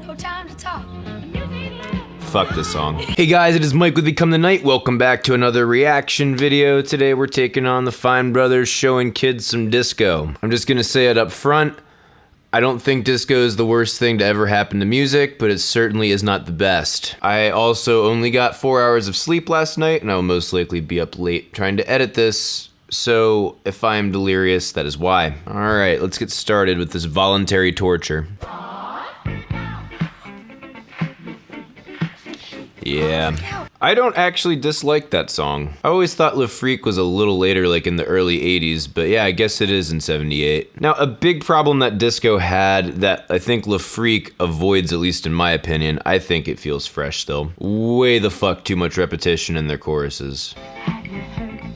No time to talk. Fuck this song. Hey guys, it is Mike with Become the Night. Welcome back to another reaction video. Today we're taking on the Fine Brothers showing kids some disco. I'm just gonna say it up front. I don't think disco is the worst thing to ever happen to music, but it certainly is not the best. I also only got 4 hours of sleep last night, and I will most likely be up late trying to edit this. So if I am delirious, that is why. Alright, let's get started with this Voluntary Torture. Yeah. I don't actually dislike that song. I always thought Le Freak was a little later, like in the early 80s, but yeah, I guess it is in 78. Now, a big problem that disco had that I think Le Freak avoids, at least in my opinion, I think it feels fresh still. Way the fuck too much repetition in their choruses. I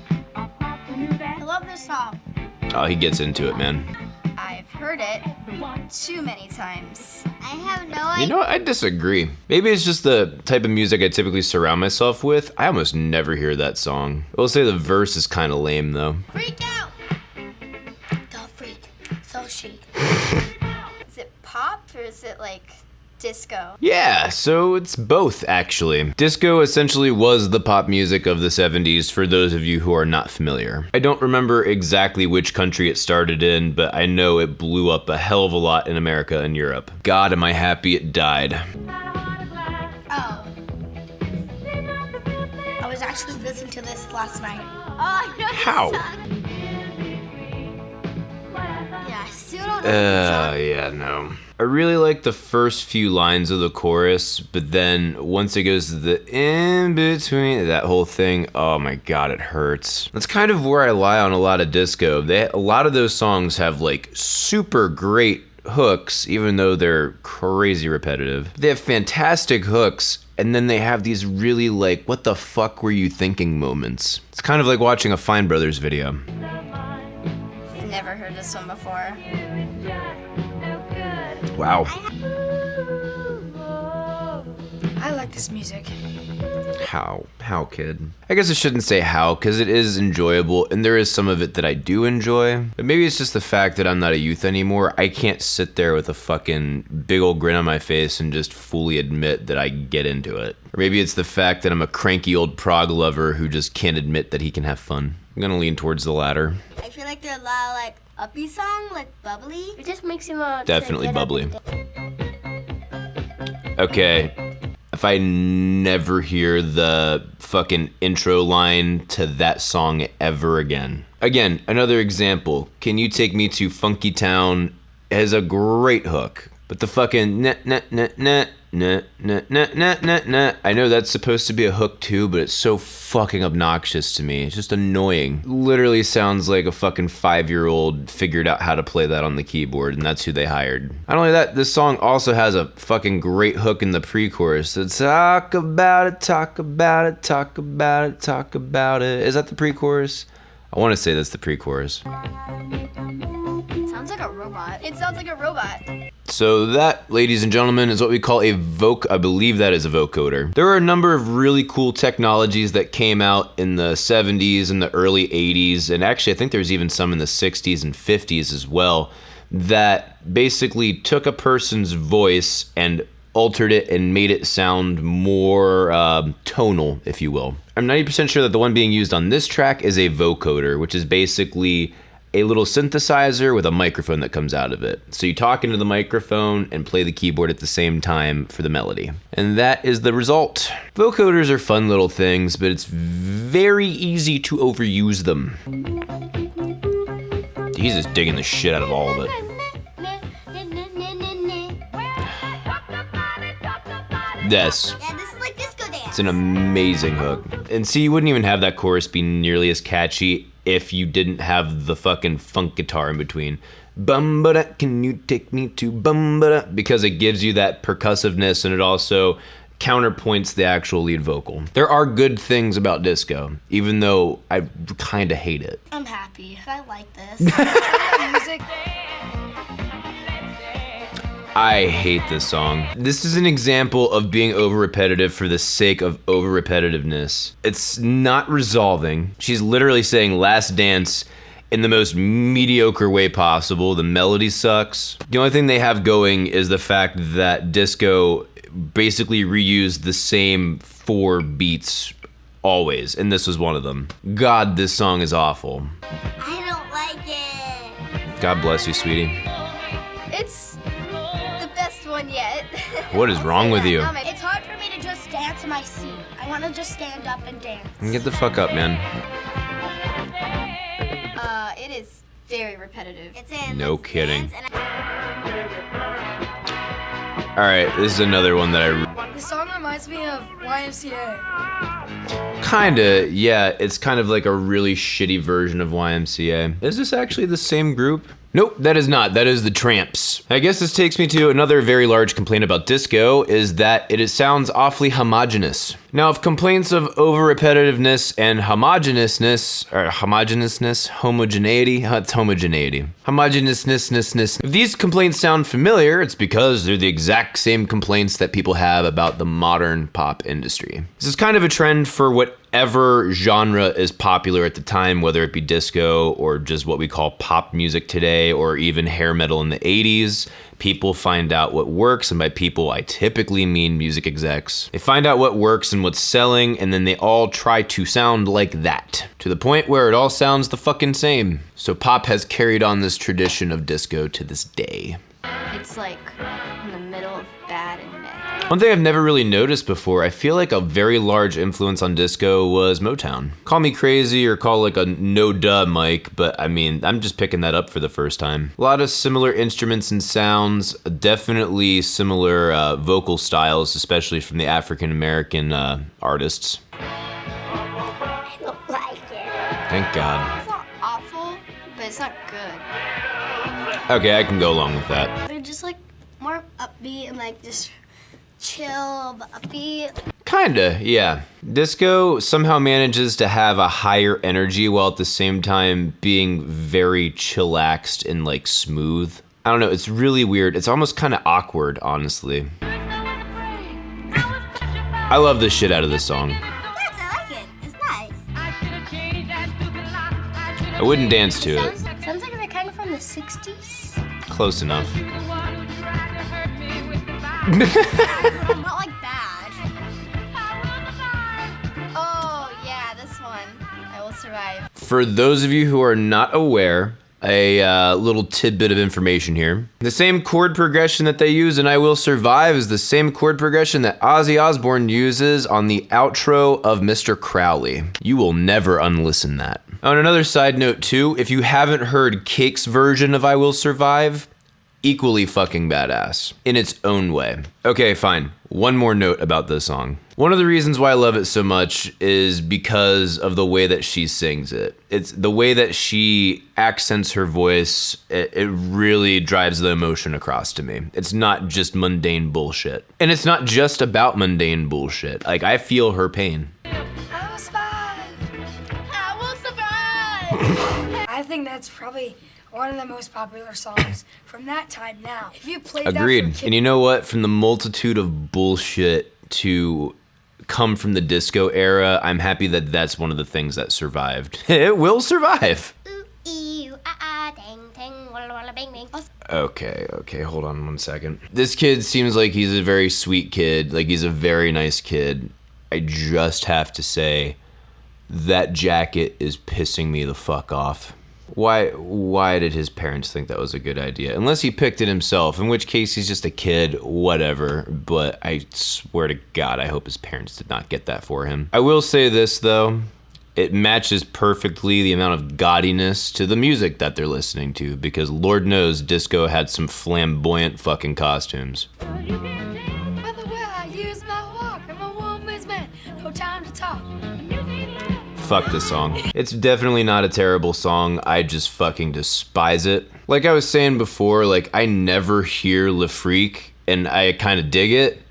love this song. Oh, he gets into it, man. I've heard it too many times. I have no idea. You know what? I disagree. Maybe it's just the type of music I typically surround myself with. I almost never hear that song. I will say the verse is kind of lame, though. Freak out! Don't freak. So chic. Is it pop or is it like disco? Yeah, so it's both, actually. Disco essentially was the pop music of the 70s for those of you who are not familiar. I don't remember exactly which country it started in, but I know it blew up a hell of a lot in America and Europe. God, am I happy it died. Oh. I was actually listening to this last night. Oh, I know this How? song. Yeah, I still don't know the song. Yeah, no. I really like the first few lines of the chorus, but then once it goes to the in-between, that whole thing, oh my god, it hurts. That's kind of where I lie on a lot of disco. A lot of those songs have like super great hooks, even though they're crazy repetitive. They have fantastic hooks, and then they have these really like, what the fuck were you thinking moments. It's kind of like watching a Fine Brothers video. I've never heard this one before. Wow. I like this music. How, kid? I guess I shouldn't say how, because it is enjoyable, and there is some of it that I do enjoy. But maybe it's just the fact that I'm not a youth anymore. I can't sit there with a fucking big old grin on my face and just fully admit that I get into it. Or maybe it's the fact that I'm a cranky old prog lover who just can't admit that he can have fun. I'm gonna lean towards the latter. I feel like there are a lot of like uppy song, like bubbly. It just makes you want Definitely to get bubbly. up and Okay, if I never hear the fucking intro line to that song ever again. Again, another example. Can You Take Me to Funkytown has a great hook, but the fucking nah, nah, nah, nah, nah, nah, nah, nah, nah, nah. I know that's supposed to be a hook too, but it's so fucking obnoxious to me. It's just annoying. Literally sounds like a fucking 5-year-old figured out how to play that on the keyboard, and that's who they hired. Not only that, this song also has a fucking great hook in the pre-chorus. So talk about it, talk about it, talk about it, talk about it. Is that the pre-chorus? I want to say that's the pre-chorus. Sounds like a robot. It sounds like a robot. So that, ladies and gentlemen, is what we call a I believe that is a vocoder. There are a number of really cool technologies that came out in the 70s and the early 80s, and actually I think there's even some in the 60s and 50s as well, that basically took a person's voice and altered it and made it sound more tonal, if you will. I'm 90% sure that the one being used on this track is a vocoder, which is basically a little synthesizer with a microphone that comes out of it. So you talk into the microphone and play the keyboard at the same time for the melody. And that is the result. Vocoders are fun little things, but it's very easy to overuse them. He's just digging the shit out of all of it. Yes. Yeah, this is like disco dance. It's an amazing hook. And see, you wouldn't even have that chorus be nearly as catchy if you didn't have the fucking funk guitar in between. Bum ba da, can you take me to bum ba da? Because it gives you that percussiveness, and it also counterpoints the actual lead vocal. There are good things about disco, even though I kind of hate it. I'm happy. I like this. Music. I hate this song. This is an example of being over-repetitive for the sake of over-repetitiveness. It's not resolving. She's literally saying last dance in the most mediocre way possible. The melody sucks. The only thing they have going is the fact that disco basically reused the same 4 beats always, and this was one of them. God, this song is awful. I don't like it. God bless you, sweetie. It's the best one yet. What is wrong with you? It's hard for me to just dance in my seat. I want to just stand up and dance. Get the fuck up, man. It is very repetitive. It's in. No kidding. Alright, this is another one that I... The song reminds me of YMCA. Kinda, yeah. It's kind of like a really shitty version of YMCA. Is this actually the same group? Nope, that is not. That is the Tramps. I guess this takes me to another very large complaint about disco, is that it sounds awfully homogenous. Now, if complaints of over-repetitiveness and homogeneousness, homogeneity, it's homogeneity. Homogeneousness. If these complaints sound familiar, it's because they're the exact same complaints that people have about the modern pop industry. This is kind of a trend for whatever genre is popular at the time, whether it be disco or just what we call pop music today, or even hair metal in the 80s. People find out what works, and by people, I typically mean music execs. They find out what works and what's selling, and then they all try to sound like that, to the point where it all sounds the fucking same. So pop has carried on this tradition of disco to this day. It's like in the middle of bad and meh. One thing I've never really noticed before, I feel like a very large influence on disco was Motown. Call me crazy or call like a no-duh Mike, but I mean, I'm just picking that up for the first time. A lot of similar instruments and sounds, definitely similar vocal styles, especially from the African-American artists. I don't like it. Thank God. It's not awful, but it's not good. Okay, I can go along with that. They're just like more upbeat and like just chill, but upbeat. Kinda, yeah. Disco somehow manages to have a higher energy while at the same time being very chillaxed and like smooth. I don't know, it's really weird. It's almost kind of awkward, honestly. I love the shit out of this song. Yes, I like it. It's nice. I wouldn't dance to it. Sounds like they're kind of from the 60s. Close enough. Not like bad. Oh, yeah, this one. I Will Survive. For those of you who are not aware, a little tidbit of information here. The same chord progression that they use in I Will Survive is the same chord progression that Ozzy Osbourne uses on the outro of Mr. Crowley. You will never unlisten that. On another side note too, if you haven't heard Cake's version of I Will Survive, equally fucking badass in its own way. Okay, fine. One more note about this song. One of the reasons why I love it so much is because of the way that she sings it. It's the way that she accents her voice. It really drives the emotion across to me. It's not just mundane bullshit. And it's not just about mundane bullshit. Like, I feel her pain. I will survive. I Will Survive! I think that's probably one of the most popular songs from that time now. If you played Agreed. that for kids, And you know what? From the multitude of bullshit to come from the disco era, I'm happy that that's one of the things that survived. It will survive. Ooh, ee, dang, dang, walla, walla, bang, bang. Okay, hold on one second. This kid seems like he's a very sweet kid, like he's a very nice kid. I just have to say, that jacket is pissing me the fuck off. Why did his parents think that was a good idea? Unless he picked it himself, in which case he's just a kid, whatever. But I swear to God, I hope his parents did not get that for him. I will say this though, it matches perfectly the amount of gaudiness to the music that they're listening to, because Lord knows disco had some flamboyant fucking costumes. by the way, I use my walk. I'm a woman's man. No time to talk. Fuck this song. It's definitely not a terrible song, I just fucking despise it. Like I was saying before, like I never hear Le Freak, and I kind of dig it.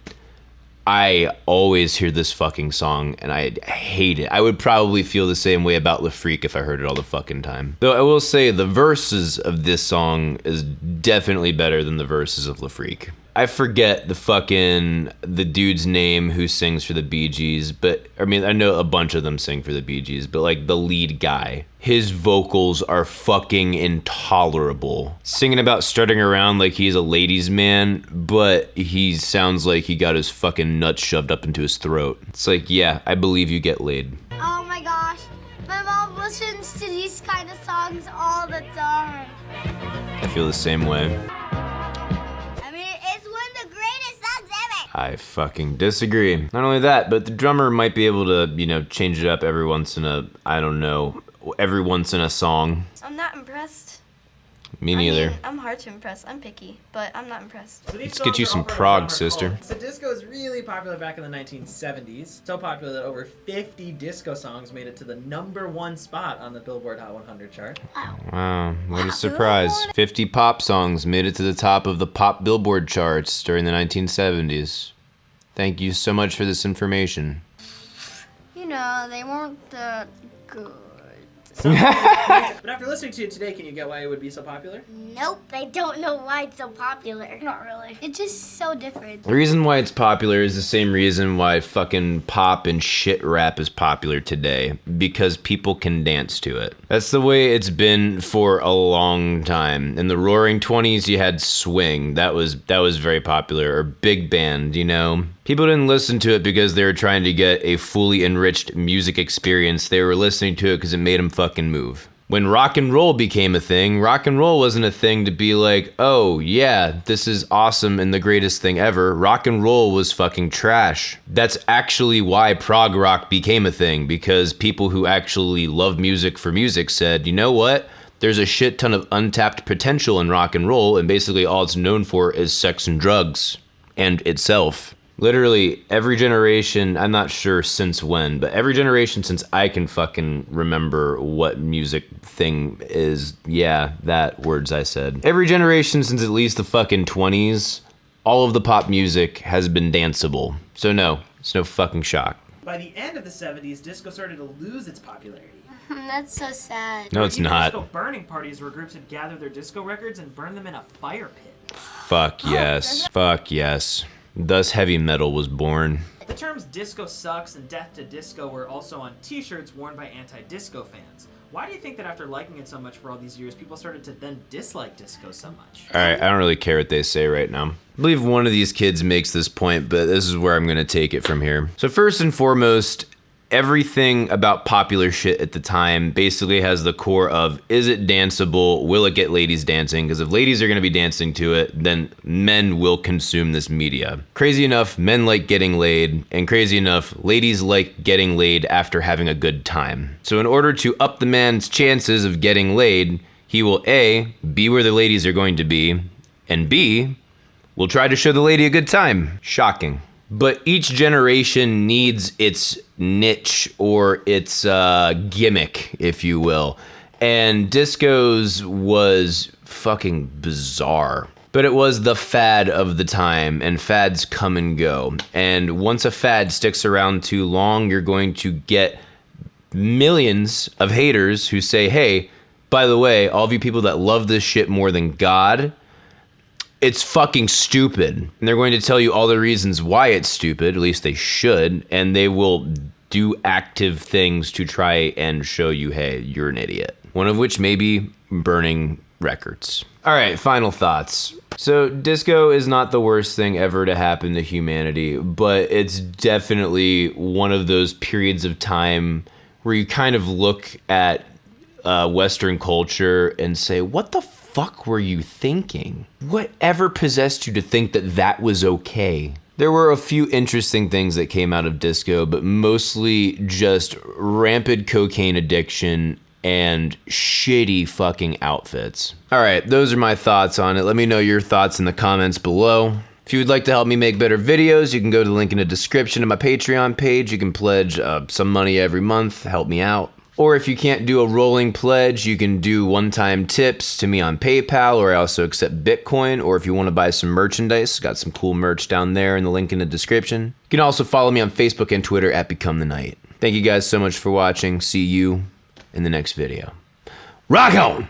I always hear this fucking song, and I hate it. I would probably feel the same way about Le Freak if I heard it all the fucking time. Though I will say the verses of this song is definitely better than the verses of Le Freak. I forget the dude's name who sings for the Bee Gees, but I mean, I know a bunch of them sing for the Bee Gees, but like the lead guy, his vocals are fucking intolerable. Singing about strutting around like he's a ladies' man, but he sounds like he got his fucking nuts shoved up into his throat. It's like, yeah, I believe you get laid. Oh my gosh, my mom listens to these kind of songs all the time. I feel the same way. I mean, it's one of the greatest songs ever. I fucking disagree. Not only that, but the drummer might be able to, you know, change it up every once in a song. I'm not impressed. Me neither. I mean, I'm hard to impress. I'm picky, but I'm not impressed. So Let's get you some prog, sister. So disco was really popular back in the 1970s. So popular that over 50 disco songs made it to the #1 spot on the Billboard Hot 100 chart. Wow, what a surprise. 50 pop songs made it to the top of the pop Billboard charts during the 1970s. Thank you so much for this information. You know, they weren't that good. But after listening to it today, can you get why it would be so popular? Nope, I don't know why it's so popular. Not really. It's just so different. The reason why it's popular is the same reason why fucking pop and shit rap is popular today. Because people can dance to it. That's the way it's been for a long time. In the Roaring 20s, you had swing. That was very popular. Or big band, you know? People didn't listen to it because they were trying to get a fully enriched music experience. They were listening to it because it made them fucking move. When rock and roll became a thing, rock and roll wasn't a thing to be like, oh yeah, this is awesome and the greatest thing ever. Rock and roll was fucking trash. That's actually why prog rock became a thing, because people who actually love music for music said, you know what? There's a shit ton of untapped potential in rock and roll, and basically all it's known for is sex and drugs and itself. Literally, every generation, I'm not sure since when, but every generation since I can fucking remember what music thing is, yeah, that words I said. Every generation since at least the fucking 20s, all of the pop music has been danceable. So no, it's no fucking shock. By the end of the 70s, disco started to lose its popularity. That's so sad. No, it's not. Disco burning parties where groups would gather their disco records and burn them in a fire pit. Fuck yes. Fuck yes. Thus heavy metal was born. The terms disco sucks and death to disco were also on t-shirts worn by anti-disco fans. Why do you think that after liking it so much for all these years, people started to then dislike disco so much? Alright, I don't really care what they say right now. I believe one of these kids makes this point, but this is where I'm gonna take it from here. So first and foremost, everything about popular shit at the time basically has the core of, is it danceable? Will it get ladies dancing? Because if ladies are going to be dancing to it, then men will consume this media. Crazy enough, men like getting laid, and crazy enough, ladies like getting laid after having a good time. So in order to up the man's chances of getting laid, he will A, be where the ladies are going to be, and B, will try to show the lady a good time. Shocking. But each generation needs its niche or its gimmick, if you will. And disco's was fucking bizarre. But it was the fad of the time, and fads come and go. And once a fad sticks around too long, you're going to get millions of haters who say, hey, by the way, all of you people that love this shit more than God, it's fucking stupid. And they're going to tell you all the reasons why it's stupid, at least they should, and they will do active things to try and show you, hey, you're an idiot. One of which may be burning records. All right, final thoughts. So disco is not the worst thing ever to happen to humanity, but it's definitely one of those periods of time where you kind of look at Western culture and say, what the fuck were you thinking? Whatever possessed you to think that that was okay? There were a few interesting things that came out of disco, but mostly just rampant cocaine addiction and shitty fucking outfits. All right, those are my thoughts on it. Let me know your thoughts in the comments below. If you would like to help me make better videos, you can go to the link in the description of my Patreon page. You can pledge some money every month, help me out. Or if you can't do a rolling pledge, you can do one-time tips to me on PayPal, or I also accept Bitcoin. Or if you want to buy some merchandise, got some cool merch down there in the link in the description. You can also follow me on Facebook and Twitter at Become the Night. Thank you guys so much for watching. See you in the next video. Rock on!